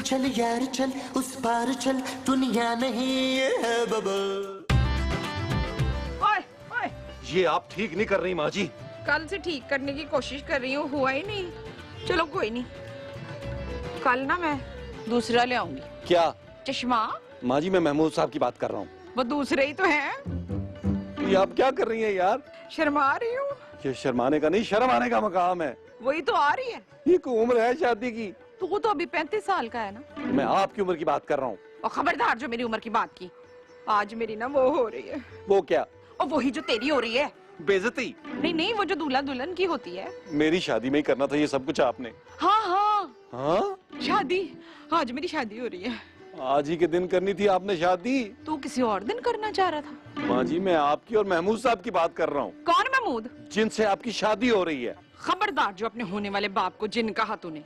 चल यार चल, उस पार चल, दुनिया नहीं है बबल। ओए ओए, ये आप ठीक नहीं कर रही माँ जी। कल से ठीक करने की कोशिश कर रही हूँ, हुआ ही नहीं। चलो कोई नहीं, कल ना मैं दूसरा ले आऊंगी। क्या? चश्मा। माँ जी मैं महमूद साहब की बात कर रहा हूँ। वो दूसरे ही तो हैं। ये आप क्या कर रही हैं यार? शर्मा रही हूँ। ये शर्माने का नहीं, शर्म आने का मकाम है। वही तो आ रही है। ये कोई उम्र है शादी की? तू तो अभी 35 साल का है ना। मैं आपकी उम्र की बात कर रहा हूँ। और खबरदार जो मेरी उम्र की बात की। आज मेरी ना वो हो रही है। वो क्या? और वही जो तेरी हो रही है। बेइज्जती? नहीं नहीं, वो जो दूल्हा दुल्हन की होती है। मेरी शादी में ही करना था ये सब कुछ आपने। हाँ हाँ हाँ, शादी। आज मेरी शादी हो रही है। आज ही के दिन करनी थी आपने शादी। तू किसी और दिन करना चाह रहा था। माँ जी मैं आपकी और महमूद साहब की बात कर रहा हूँ, कौन महमूद? जिनसे आपकी शादी हो रही है। खबरदार जो अपने होने वाले बाप को जिन कहा तूने।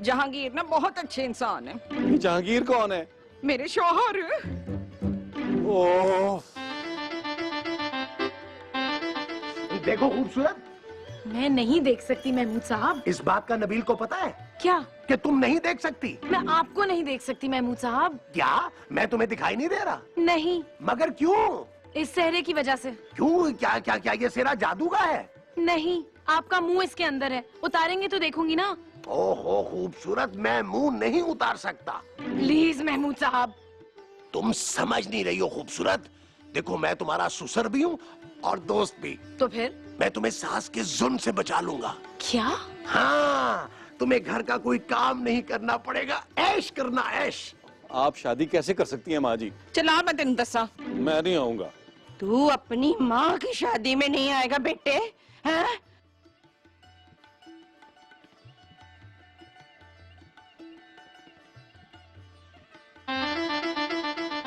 जहांगीर ना बहुत अच्छे इंसान है। ये जहांगीर कौन है? मेरे शौहर। ओह, देखो खूबसूरत, मैं नहीं देख सकती महमूद साहब। इस बात का नबील को पता है क्या? कि तुम नहीं देख सकती। मैं आपको नहीं देख सकती महमूद साहब। क्या मैं तुम्हें दिखाई नहीं दे रहा? नहीं, मगर क्यों? इस सेहरे की वजह से। क्यों? क्या क्या क्या ये सेहरा जादू का है? नहीं, आपका मुंह इसके अंदर है, उतारेंगे तो देखूंगी ना। ओहो खूबसूरत, मैं मुंह नहीं उतार सकता। प्लीज महमूद साहब। तुम समझ नहीं रही हो खूबसूरत। देखो मैं तुम्हारा ससुर भी हूँ और दोस्त भी। तो फिर? मैं तुम्हें सास के जुल्म से बचा लूंगा। क्या? हाँ, तुम्हें घर का कोई काम नहीं करना पड़ेगा, ऐश करना ऐश। आप शादी कैसे कर सकती हैं माँ जी? चला मैं तेन दसा। मैं नहीं आऊंगा। तू अपनी माँ की शादी में नहीं आएगा बेटे, हैं?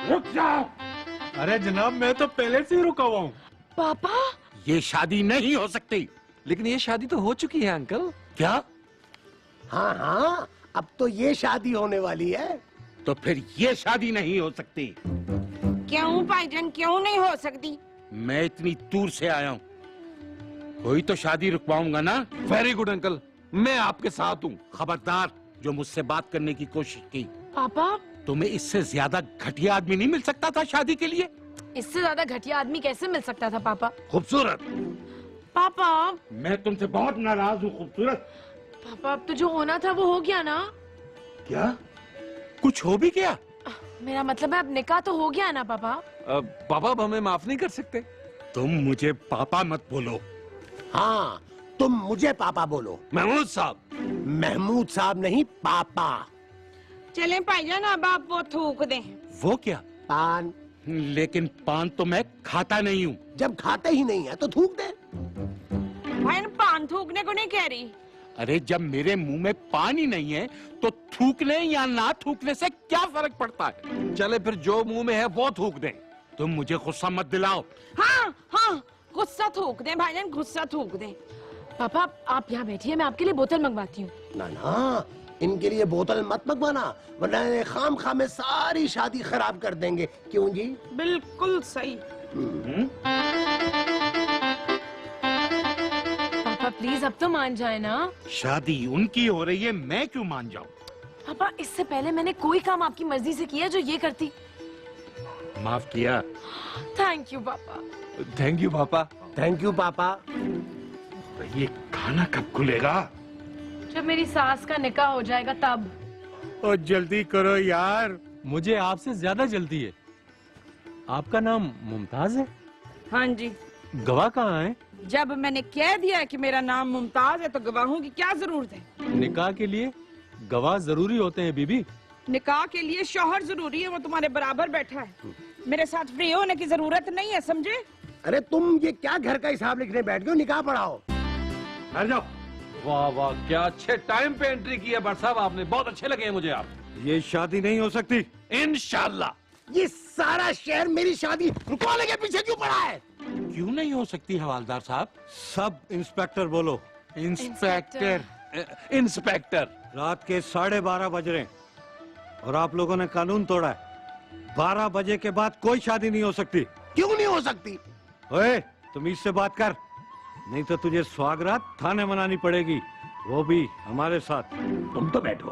रुक जाओ। अरे जनाब मैं तो पहले से ही रुका हुआ हूँ। पापा? ये शादी नहीं हो सकती। लेकिन ये शादी तो हो चुकी है अंकल। क्या? हाँ हाँ, अब तो ये शादी होने वाली है। तो फिर ये शादी नहीं हो सकती। क्यों भाईजान, क्यों नहीं हो सकती? मैं इतनी दूर से आया हूँ, कोई तो शादी रुकवाऊंगा ना। वेरी गुड अंकल, मैं आपके साथ हूँ। खबरदार जो मुझसे बात करने की कोशिश की। पापा? तुम्हें इससे ज्यादा घटिया आदमी नहीं मिल सकता था शादी के लिए? इससे ज्यादा घटिया आदमी कैसे मिल सकता था पापा? खूबसूरत, पापा? मैं तुमसे बहुत नाराज हूँ खूबसूरत। पापा अब तो जो होना था वो हो गया ना। क्या? कुछ हो भी गया? मेरा मतलब है अब निकाह तो हो गया ना पापा। पापा अब हमें माफ नहीं कर सकते। तुम मुझे पापा मत बोलो। हाँ, तुम मुझे पापा बोलो। महमूद साहब। महमूद साहब नहीं, पापा। चले भाईजान अब आप वो थूक दें। वो क्या? पान। लेकिन पान तो मैं खाता नहीं हूँ। जब खाते ही नहीं है तो थूक दे। भाई पान थूकने को नहीं कह रही। अरे जब मेरे मुंह में पानी नहीं है तो थूकने या ना थूकने से क्या फर्क पड़ता है? चले फिर जो मुंह में है वो थूक दें। तुम मुझे गुस्सा मत दिलाओ। हाँ हाँ, गुस्सा थूक दें भाईजान, गुस्सा थूक दें। पापा आप यहाँ बैठिए, मैं आपके लिए बोतल मंगवाती हूँ। ना ना, इनके लिए बोतल मत मंगवाना, वरना ये खाम खाम में सारी शादी खराब कर देंगे। क्यों जी? बिल्कुल सही। पापा प्लीज अब तो मान जाए ना। शादी उनकी हो रही है, मैं क्यों मान जाऊं? पापा इससे पहले मैंने कोई काम आपकी मर्जी से किया जो ये करती। माफ किया। थैंक यू पापा। थैंक यू पापा। थैंक यू पापा। तो ये खाना कब खुलेगा? जब मेरी सास का निकाह हो जाएगा तब। और जल्दी करो यार। मुझे आपसे ज्यादा जल्दी है। आपका नाम मुमताज है? हाँ जी। गवाह कहाँ है? जब मैंने कह दिया कि मेरा नाम मुमताज है तो गवाहों की क्या जरूरत है? निकाह के लिए गवाह जरूरी होते हैं बीबी। निकाह के लिए शौहर जरूरी है, वो तुम्हारे बराबर बैठा है। मेरे साथ फ्री होने की जरूरत नहीं है, समझे? अरे तुम ये क्या घर का हिसाब लिखने बैठ गए हो? निकाह पढ़ाओ। बैठ जाओ। वाह वाह, क्या अच्छे टाइम पे एंट्री की है भट्ट साहब आपने, बहुत अच्छे लगे हैं मुझे आप। ये शादी नहीं हो सकती। इंशाल्लाह। ये सारा शहर मेरी शादी रुकवाने के पीछे क्यों पड़ा है? क्यों नहीं हो सकती हवालदार साहब? सब इंस्पेक्टर बोलो। इंस्पेक्टर। इंस्पेक्टर। रात के 12:30 बज रहे हैं और आप लोगों ने कानून तोड़ा है। 12 बजे के बाद कोई शादी नहीं हो सकती। क्यों नहीं हो सकती? ओए तुम इससे बात कर, नहीं तो तुझे स्वागरात थाने मनानी पड़ेगी, वो भी हमारे साथ। तुम तो बैठो।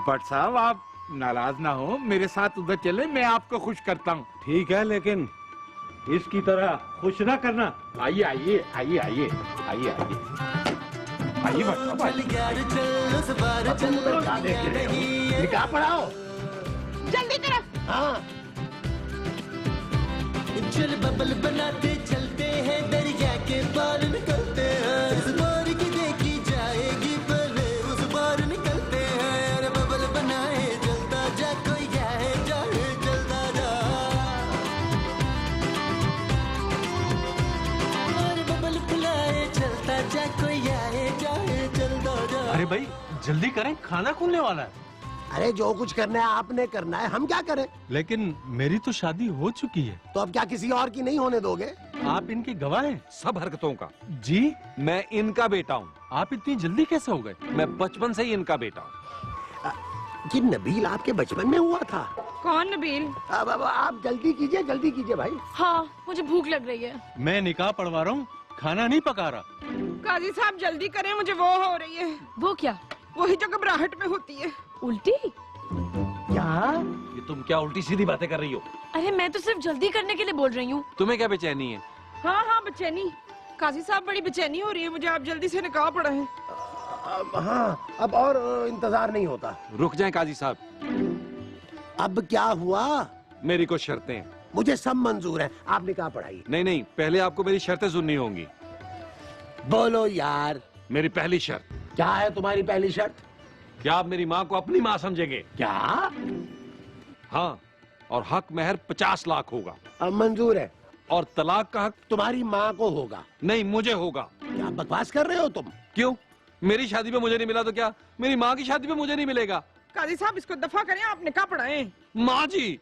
भट्ट साहब आप नाराज ना हो, मेरे साथ उधर चले, मैं आपको खुश करता हूँ। ठीक है, लेकिन इसकी तरह खुश ना करना। आइए आइए आइए आइए आइए आइए आइए भट्ट साहब चल आइए। यार चल उस पार चल क्या देख रहे हो? निकाह पढ़ाओ। जल्दी तरफ। हाँ, चल बबल बनाते चलते हैं, दरिया के पार निकलते हैं। इस बार की देखी जाएगी पहले उस बार निकलते हैं। अरे बबल बनाए चलता जा, कोई जाए जाए चलता जा। अरे बबल फुलाए चलता जा, कोई आए जाए चलता जा। अरे भाई जल्दी करें, खाना खुलने वाला है। अरे जो कुछ करना है आपने करना है, हम क्या करें? लेकिन मेरी तो शादी हो चुकी है। तो अब क्या किसी और की नहीं होने दोगे? आप इनके गवाह हैं? सब हरकतों का जी, मैं इनका बेटा हूँ। आप इतनी जल्दी कैसे हो गए? मैं बचपन से ही इनका बेटा हूँ। कि नबील आपके बचपन में हुआ था? कौन नबील? अब आप जल्दी कीजिए भाई। हाँ, मुझे भूख लग रही है। मैं निकाह पढ़वा रहा हूँ, खाना नहीं पका रहा। काजी साहब जल्दी करें, मुझे वो हो रही है। वो क्या? वही जो घबराहट में होती है। उल्टी? क्या? ये तुम क्या उल्टी सीधी बातें कर रही हो? अरे मैं तो सिर्फ जल्दी करने के लिए बोल रही हूँ। तुम्हें क्या बेचैनी है? हाँ हाँ बेचैनी। काजी साहब बड़ी बेचैनी हो रही है मुझे, आप जल्दी से निकाह पढ़ाएं। हाँ, अब और इंतजार नहीं होता। रुक जाएं काजी साहब, अब क्या हुआ? मेरी कुछ शर्तें हैं। मुझे सब मंजूर है, आप निकाह पढ़ाइए। नहीं नहीं, पहले आपको मेरी शर्तें सुननी होंगी। बोलो यार, मेरी पहली शर्त, क्या है तुम्हारी पहली शर्त? क्या आप मेरी माँ को अपनी माँ समझेंगे? क्या? हाँ, और हक महर 50 लाख होगा। अब मंजूर है। और तलाक का हक तुम्हारी माँ को होगा। नहीं, मुझे होगा। क्या बकवास कर रहे हो तुम? क्यों? मेरी शादी पे मुझे नहीं मिला तो क्या मेरी माँ की शादी पे मुझे नहीं मिलेगा? काजी साहब इसको दफा करें, आप निकाह पढ़ाएं। माँ जी,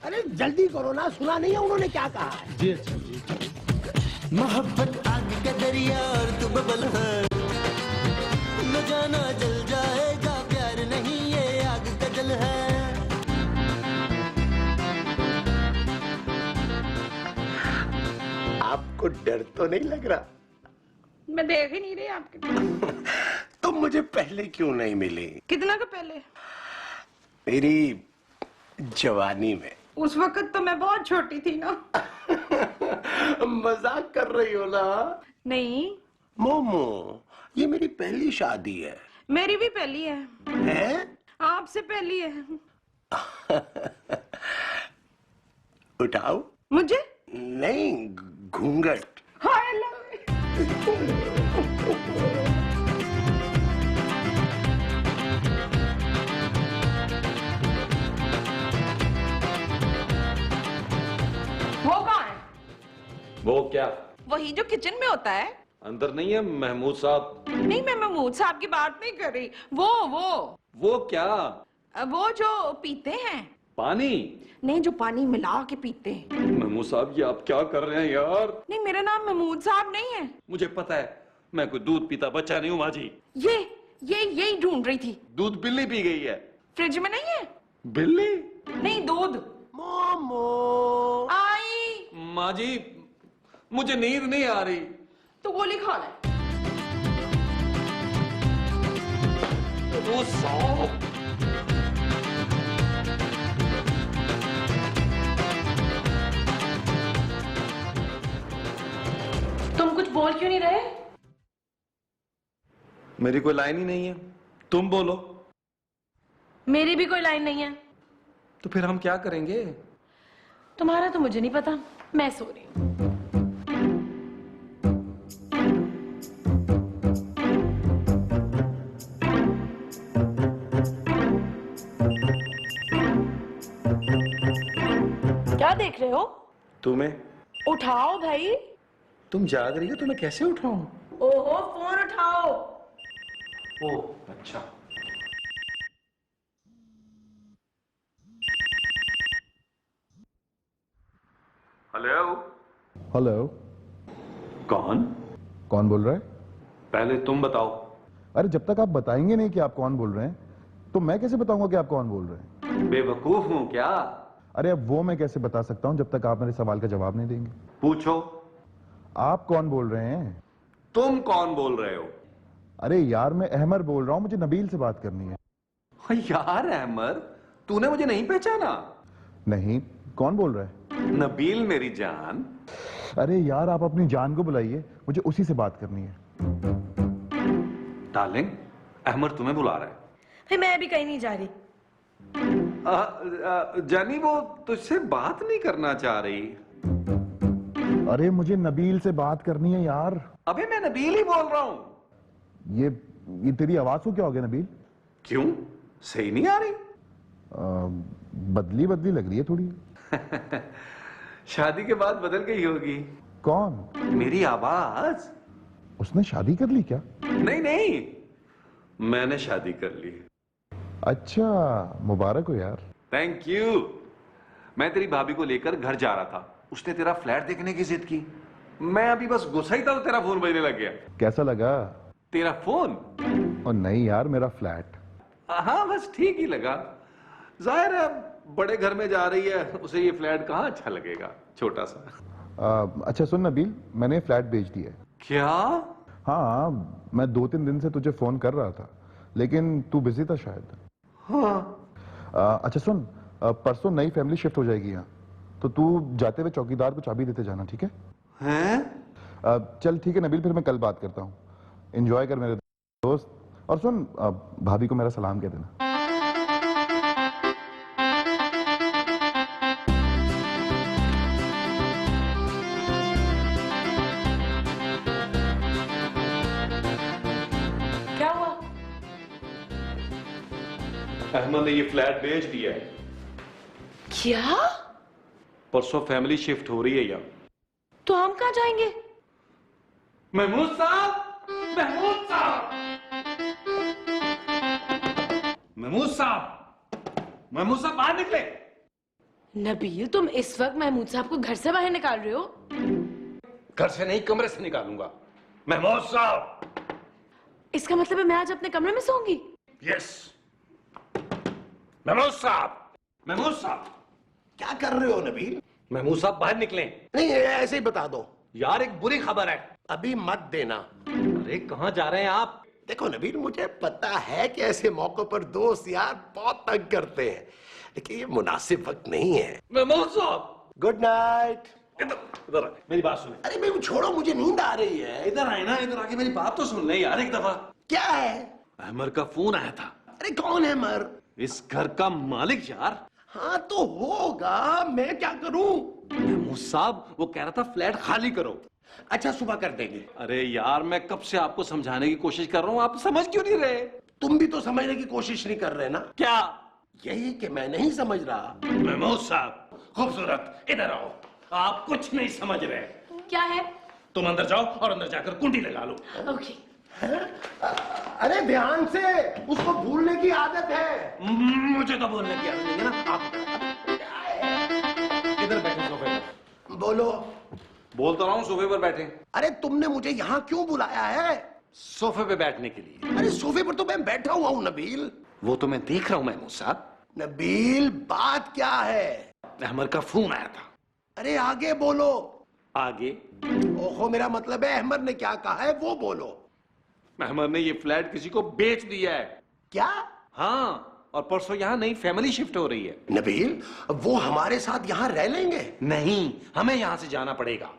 अरे जल्दी करो ना, सुना नहीं है उन्होंने क्या कहा है? जी अच्छा जी। मोहब्बत आग का दरिया और तू बबल है, न जाना जल जाएगा प्यार नहीं ये आग का जल है। आपको डर तो नहीं लग रहा? मैं देख ही नहीं रही आपके। तुम मुझे पहले क्यों नहीं मिली? कितना का पहले? मेरी जवानी में। उस वक्त तो मैं बहुत छोटी थी ना। मजाक कर रही हो ना? नहीं, मोमो, ये मेरी पहली शादी है। मेरी भी पहली है। हैं? आपसे पहली है। उठाओ। मुझे? नहीं, घूंघट। हाय अल्लाह। वो कहाँ है? वो क्या? वही जो किचन में होता है। अंदर नहीं है महमूद साहब? नहीं, मैं महमूद साहब की बात नहीं कर रही। वो क्या? वो जो पीते हैं। पानी? नहीं, जो पानी मिला के पीते हैं। महमूद साहब, ये आप क्या कर रहे हैं यार? नहीं, मेरा नाम महमूद साहब नहीं है। मुझे पता है, मैं कोई दूध पीता बच्चा नहीं हूँ माँ जी। यही ढूंढ रही थी। दूध बिल्ली पी गई है। फ्रिज में नहीं है? बिल्ली? नहीं, दूध। मोमो, आई। माँ जी, मुझे नींद नहीं आ रही। तो गोली खा ले। वो साहब, तुम कुछ बोल क्यों नहीं रहे? मेरी कोई लाइन ही नहीं है, तुम बोलो। मेरी भी कोई लाइन नहीं है। तो फिर हम क्या करेंगे? तुम्हारा तो मुझे नहीं पता, मैं सो रही हूँ। क्या देख रहे हो? तुम्हें? उठाओ भाई। तुम जाग रही हो तो मैं कैसे उठाऊं? ओहो, फोन उठाओ। ओ अच्छा। हेलो। हेलो। कौन? कौन बोल रहा है? पहले तुम बताओ। अरे जब तक आप बताएंगे नहीं कि आप कौन बोल रहे हैं तो मैं कैसे बताऊंगा कि आप कौन बोल रहे हैं? बेवकूफ हूं क्या? अरे अब वो मैं कैसे बता सकता हूं जब तक आप मेरे सवाल का जवाब नहीं देंगे? पूछो। आप कौन बोल रहे हैं? तुम कौन बोल रहे हो? अरे यार मैं अहमर बोल रहा हूं, मुझे नबील से बात करनी है। यार अहमर, तूने मुझे नहीं पहचाना? नहीं, कौन बोल रहा है? नबील मेरी जान। अरे यार, आप अपनी जान को बुलाइए, मुझे उसी से बात करनी है। डार्लिंग, अहमर तुम्हें बुला रहा है। भाई मैं अभी कहीं नहीं जा रही। जानी, वो तुझसे बात नहीं करना चाह रही। अरे मुझे नबील से बात करनी है यार। अबे मैं नबील ही बोल रहा हूं। ये तेरी आवाज को क्या हो गया नबील? क्यों, सही नहीं आ रही? बदली बदली लग रही है थोड़ी। शादी के बाद बदल गई होगी। कौन? मेरी आवाज। उसने शादी कर ली क्या? नहीं नहीं, मैंने शादी कर ली। अच्छा, मुबारक हो यार। Thank you. मैं तेरी भाभी को लेकर घर जा रहा था, उसने तेरा फ्लैट देखने की जिद की। मैं अभी बस घुसा ही था तो तेरा फोन बजने लग गया। कैसा लगा? तेरा फोन? और नहीं यार, मेरा फ्लैट। हाँ, बस ठीक ही लगा। जाहिर है बड़े घर में जा रही है, उसे ये फ्लैट कहाँ अच्छा लगेगा, छोटा सा। अच्छा सुन नबील, मैंने फ्लैट बेच दिया है। क्या? हाँ, मैं 2-3 दिन से तुझे फोन कर रहा था, लेकिन तू बिजी था शायद। हाँ। अच्छा सुन, परसों नई फैमिली शिफ्ट हो जाएगी यहाँ, तो तू जाते हुए चौकीदार को चाबी देते जाना, ठीक है? हैं? चल ठीक है नबील, फिर मैं कल बात करता हूँ। एंजॉय कर मेरे दोस्त। और सुन, भाभी को मेरा सलाम कह देना। क्या हुआ? अहमद ने ये फ्लैट बेच दिया है। क्या? परसों फैमिली शिफ्ट हो रही है यहाँ। तो हम कहाँ जाएंगे? महमूद साहब, महमूद साहब, महमूद साहब, महमूद साहब बाहर निकले। नबील, तुम इस वक्त महमूद साहब को घर से बाहर निकाल रहे हो? घर से नहीं, कमरे से निकालूंगा। महमूद साहब। इसका मतलब है मैं आज अपने कमरे में सोऊंगी? यस। महमूद साहब, महमूद साहब। क्या कर रहे हो नबील? महमूद साहब बाहर निकले। नहीं, ऐसे ही बता दो। यार एक बुरी खबर है। अभी मत देना। अरे कहाँ जा रहे हैं आप? देखो नबील, मुझे पता है कि ऐसे मौकों पर दोस्त यार बहुत तंग करते हैं, लेकिन ये मुनासिब वक्त नहीं है। महमूद साहब। Good night. इधर आ, मेरी बात सुने। अरे मेरे को छोड़ो, मुझे नींद आ रही है। इधर आए ना, इधर आके मेरी बात तो सुन ले यार एक दफा। क्या है? अहमर का फोन आया था। अरे कौन है मर? इस घर का मालिक यार। हाँ तो होगा, मैं क्या करूं? महमूद साहब, वो कह रहा था फ्लैट खाली करो। अच्छा, सुबह कर देंगे। अरे यार, मैं कब से आपको समझाने की कोशिश कर रहा हूँ, आप समझ क्यों नहीं रहे? तुम भी तो समझने की कोशिश नहीं कर रहे ना। क्या? यही कि मैं नहीं समझ रहा। महमूद साहब, खूबसूरत, इधर आओ। आप कुछ नहीं समझ रहे। क्या है? तुम अंदर जाओ और अंदर जाकर कुंडी लगा लो। ओके। अरे ध्यान से, उसको भूलने की आदत है। मुझे तो बोलने की आदत नहीं है ना। आप इधर बैठे सोफे पर। बोलो। बोलता रहा हूँ, सोफे पर बैठे। अरे तुमने मुझे यहाँ क्यों बुलाया है? सोफे पे बैठने के लिए। अरे सोफे पर तो मैं बैठा हुआ हूँ नबील। वो तो मैं देख रहा हूँ महमूद साहब। नबील, बात क्या है? अहमर का फोन आया था। अरे आगे बोलो। आगे? ओहो, मेरा मतलब है अहमद ने क्या कहा है वो बोलो। अहमद ने ये फ्लैट किसी को बेच दिया है। क्या? हाँ, और परसों यहाँ नई फैमिली शिफ्ट हो रही है। नबील, वो हमारे साथ यहाँ रह लेंगे? नहीं, हमें यहाँ से जाना पड़ेगा।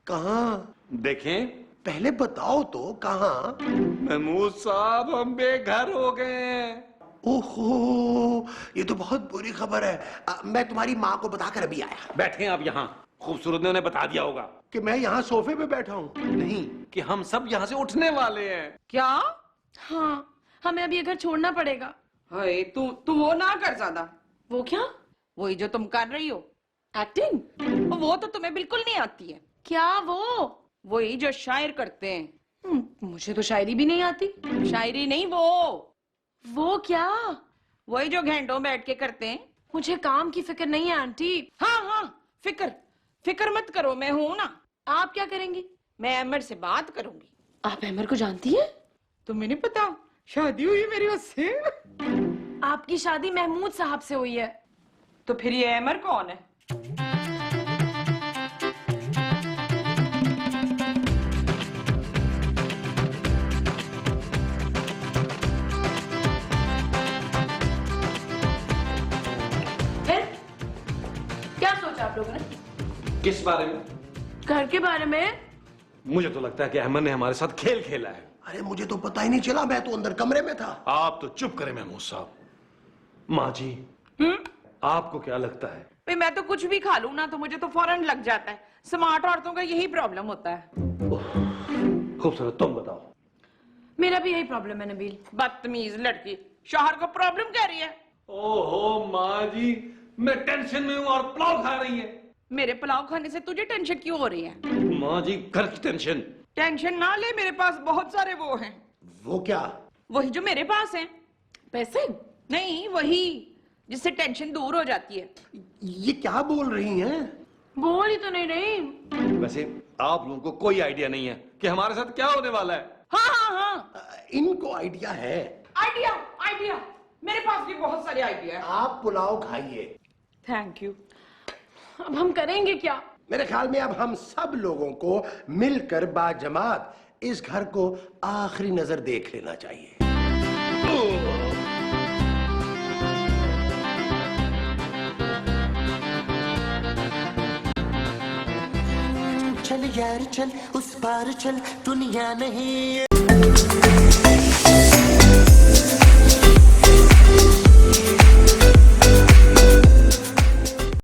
कहाँ? देखें। पहले बताओ तो कहाँ? महमूद साहब, हम बेघर हो गए हैं। ओहो, ये तो बहुत बुरी खबर है। मैं तुम्हारी माँ को बताकर अभी आया। बैठे आप यहाँ। खूबसूरत ने उन्हें बता दिया होगा कि मैं यहाँ सोफे पे बैठा हूँ। नहीं, कि हम सब यहाँ से उठने वाले हैं। क्या? हाँ, हमें अभी ये घर छोड़ना पड़ेगा। हाय, तू वो ना कर ज्यादा। वो क्या? वही जो तुम कर रही हो, एक्टिंग। वो तो तुम्हें बिल्कुल नहीं आती है। क्या वो? वही जो शायर करते हैं। मुझे तो शायरी भी नहीं आती। शायरी नहीं, वो क्या? वही जो घंटों बैठ के करते हैं। मुझे काम की फिक्र नहीं है आंटी। हाँ, फिक्र मत करो, मैं हूं ना। आप क्या करेंगी? मैं अमर से बात करूंगी। आप अमर को जानती हैं? तुम्हें नहीं पता, शादी हुई मेरी उससे। आपकी शादी महमूद साहब से हुई है। तो फिर ये अमर कौन है? लोगों ने? किस बारे में? घर के बारे में। मुझे तो लगता है कि अहमद ने हमारे साथ खेल खेला है। अरे मुझे तो पता ही नहीं चला, मैं तो अंदर कमरे में था। आप तो चुप करें महमूद साहब। माँ जी, आपको क्या लगता है? भाई मैं तो कुछ भी खा लूं ना तो मुझे तो फौरन लग जाता है। स्मार्ट औरतों का यही प्रॉब्लम होता है। खूबसूरत, तुम बताओ। मेरा भी यही प्रॉब्लम है नबील। बदतमीज लड़की शौहर को प्रॉब्लम कह रही है। ओहो माँ जी, मैं टेंशन में हूँ और पुलाव खा रही है। मेरे पुलाव खाने से तुझे टेंशन क्यों हो रही है? माँ जी, घर की टेंशन। टेंशन ना ले, मेरे पास बहुत सारे वो हैं। वो क्या? वही जो मेरे पास हैं। पैसे? नहीं, वही जिससे टेंशन दूर हो जाती है। ये क्या बोल रही हैं? बोल ही तो नहीं रही। वैसे आप लोगों को कोई आइडिया नहीं है कि हमारे साथ क्या होने वाला है? हाँ हाँ हाँ, इनको आइडिया है। आइडिया आइडिया, मेरे पास भी बहुत सारे आइडिया है। आप पुलाव खाइए। Thank you. अब हम करेंगे क्या? मेरे ख्याल में अब हम सब लोगों को मिलकर बाजमात इस घर को आखिरी नजर देख लेना चाहिए। चल यार चल, उस पार चल, दुनिया नहीं